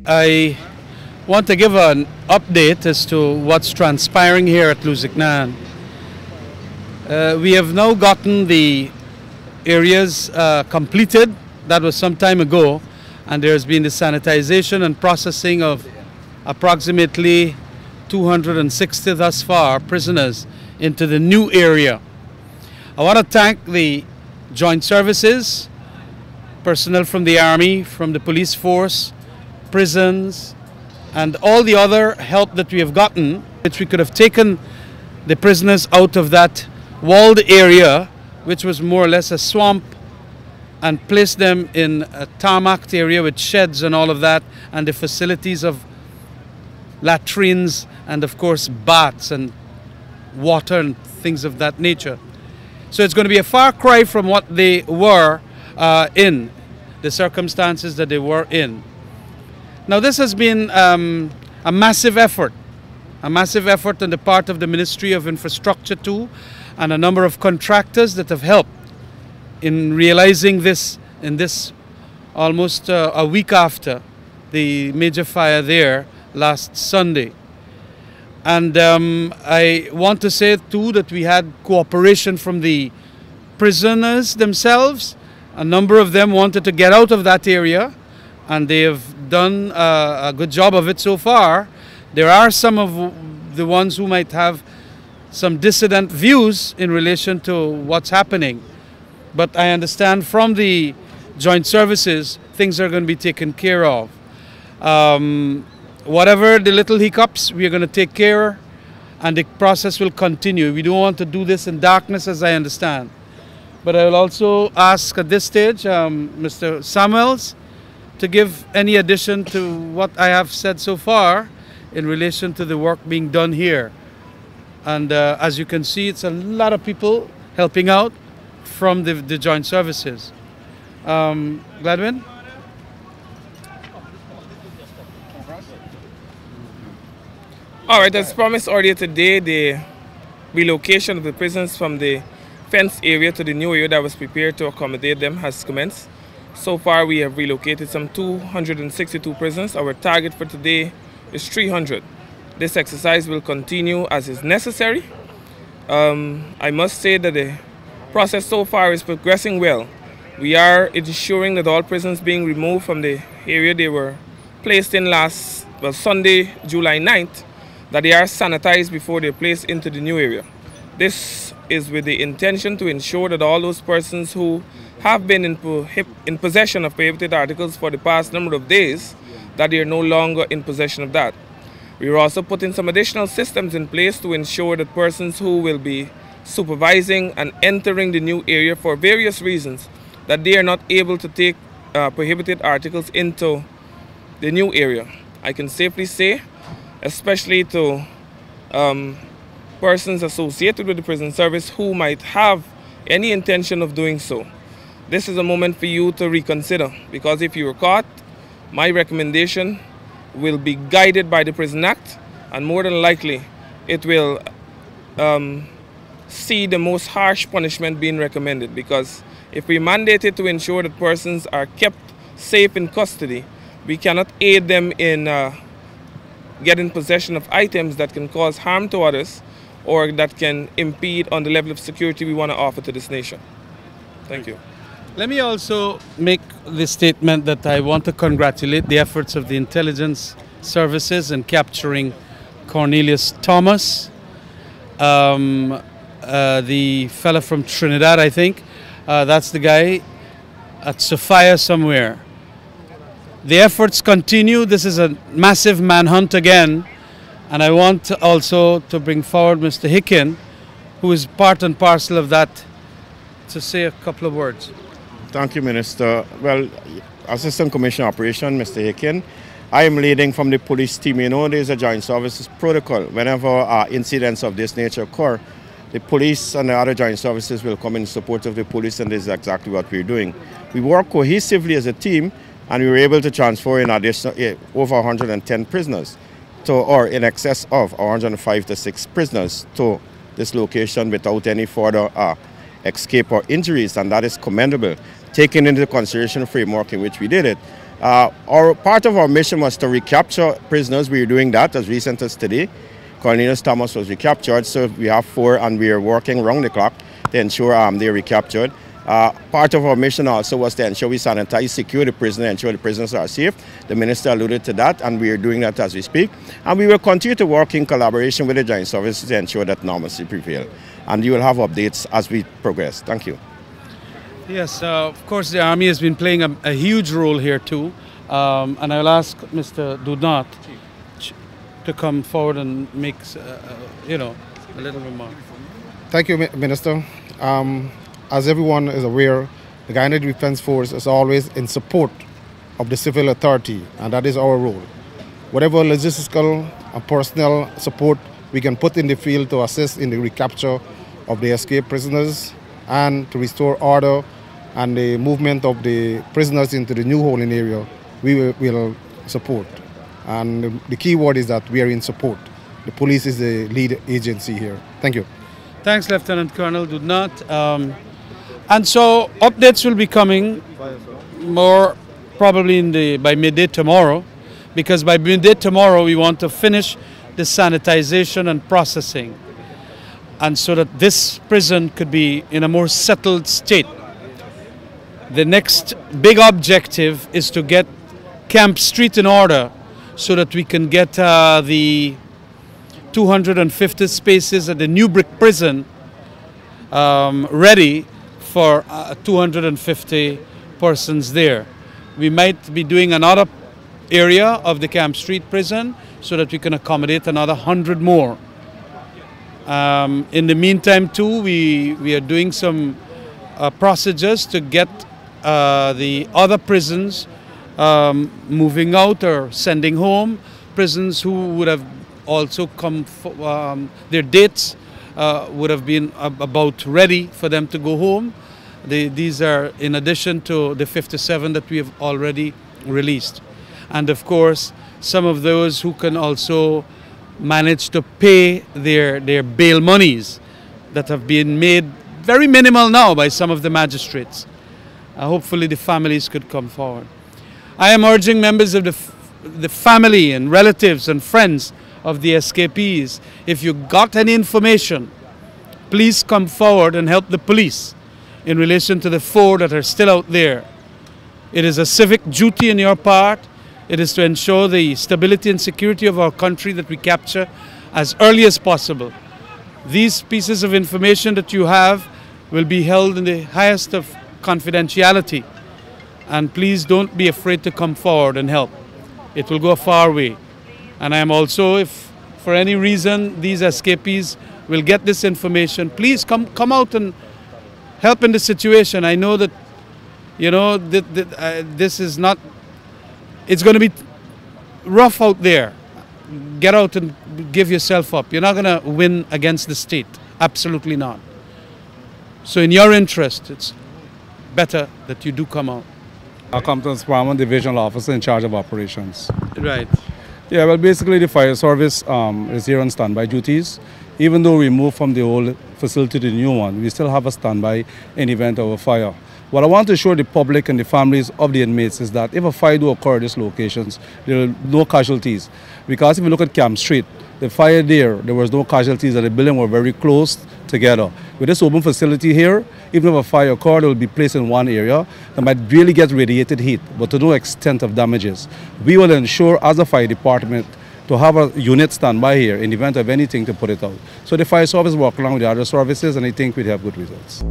I want to give an update as to what's transpiring here at Lusignan. We have now gotten the areas completed. That was some time ago, and there's been the sanitization and processing of approximately 260 thus far prisoners into the new area. I want to thank the joint services, personnel from the Army, from the police force, prisons, and all the other help that we have gotten, which we could have taken the prisoners out of that walled area, which was more or less a swamp, and placed them in a tarmac area with sheds and all of that, and the facilities of latrines and of course baths and water and things of that nature. So it's going to be a far cry from what they were in, the circumstances that they were in. Now this has been a massive effort on the part of the Ministry of Infrastructure too, and a number of contractors that have helped in realizing this in this almost a week after the major fire there last Sunday. And I want to say too that we had cooperation from the prisoners themselves. A number of them wanted to get out of that area, and they have done a good job of it so far. There are some of the ones who might have some dissident views in relation to what's happening. But I understand from the joint services, things are going to be taken care of. Whatever the little hiccups, we are going to take care, and the process will continue. We don't want to do this in darkness, as I understand. But I will also ask at this stage Mr. Samuels to give any addition to what I have said so far in relation to the work being done here. And as you can see, it's a lot of people helping out from the joint services. Gladwin? All right, as promised earlier today, the relocation of the prisons from the fenced area to the new area that was prepared to accommodate them has commenced. So far, we have relocated some 262 prisons. Our target for today is 300. This exercise will continue as is necessary. I must say that the process so far is progressing well. We are ensuring that all prisons being removed from the area they were placed in Sunday, July 9th, that they are sanitized before they're placed into the new area. This is with the intention to ensure that all those persons who have been in possession of prohibited articles for the past number of days, that they are no longer in possession of that. We are also putting some additional systems in place to ensure that persons who will be supervising and entering the new area for various reasons, that they are not able to take prohibited articles into the new area. I can safely say, especially to persons associated with the prison service who might have any intention of doing so, this is a moment for you to reconsider, because if you are caught, my recommendation will be guided by the Prison Act, and more than likely it will see the most harsh punishment being recommended, because if we mandate it to ensure that persons are kept safe in custody, we cannot aid them in getting possession of items that can cause harm to others or that can impede on the level of security we want to offer to this nation. Thank you. Let me also make the statement that I want to congratulate the efforts of the intelligence services in capturing Cornelius Thomas, the fella from Trinidad, I think. That's the guy at Sophia somewhere. The efforts continue. This is a massive manhunt again. And I want also to bring forward Mr. Hicken, who is part and parcel of that, to say a couple of words. Thank you, Minister. Well, Assistant Commissioner Operation, Mr. Hicken, I am leading from the police team. You know, there's a joint services protocol. Whenever incidents of this nature occur, the police and the other joint services will come in support of the police, and this is exactly what we're doing. We work cohesively as a team, and we were able to transfer in addition over 110 prisoners, or in excess of 105 to 6 prisoners to this location without any further escape or injuries, and that is commendable, taking into consideration the framework in which we did it. Part of our mission was to recapture prisoners. We are doing that as recent as today. Cornelius Thomas was recaptured, so we have 4 and we are working round the clock to ensure they are recaptured. Part of our mission also was to ensure we sanitize, secure the prison, ensure the prisoners are safe. The minister alluded to that, and we are doing that as we speak. And we will continue to work in collaboration with the joint services to ensure that normalcy prevails. And you will have updates as we progress. Thank you. Yes, of course the Army has been playing a huge role here too. And I'll ask Mr. Dudnat to come forward and make, a little remark. Thank you, Minister. As everyone is aware, the Guyana Defence Force is always in support of the civil authority, and that is our role. Whatever logistical and personnel support we can put in the field to assist in the recapture of the escaped prisoners and to restore order and the movement of the prisoners into the new holding area, we will support. And the key word is that we are in support. The police is the lead agency here. Thank you. Thanks, Lieutenant Colonel Dudnat. And so updates will be coming more probably by midday tomorrow, because by midday tomorrow we want to finish the sanitization and processing, and so that this prison could be in a more settled state. The next big objective is to get Camp Street in order so that we can get the 250 spaces at the New Brick Prison ready for 250 persons there. We might be doing another area of the Camp Street prison so that we can accommodate another 100 more. In the meantime too, we are doing some procedures to get the other prisons moving out or sending home, prisons who would have also come, their dates would have been about ready for them to go home. These are in addition to the 57 that we have already released. And of course, some of those who can also manage to pay their bail monies that have been made very minimal now by some of the magistrates. Hopefully the families could come forward. I am urging members of the family and relatives and friends of the escapees, if you got any information, please come forward and help the police in relation to the 4 that are still out there. It is a civic duty on your part. It is to ensure the stability and security of our country that we capture as early as possible. These pieces of information that you have will be held in the highest of confidentiality. And please don't be afraid to come forward and help. It will go a far way. And I am also, if for any reason these escapees will get this information, please come out and help in the situation. I know that, this is not, it's going to be rough out there. Get out and give yourself up. You're not going to win against the state. Absolutely not. So in your interest, it's better that you do come out. Compton's Farmer Divisional Officer in charge of operations. Right. Yeah, well, basically the fire service is here on standby duties. Even though we moved from the old facility to the new one, we still have a standby in event of a fire. What I want to assure the public and the families of the inmates is that if a fire do occur at these locations, there are no casualties. Because if you look at Camp Street, the fire there was no casualties and the building were very close together. With this open facility here, even if a fire occurred, it will be placed in one area that might really get radiated heat, but to no extent of damages. We will ensure as a fire department to have a unit standby here in the event of anything to put it out. So the fire service work along with the other services, and I think we'd have good results.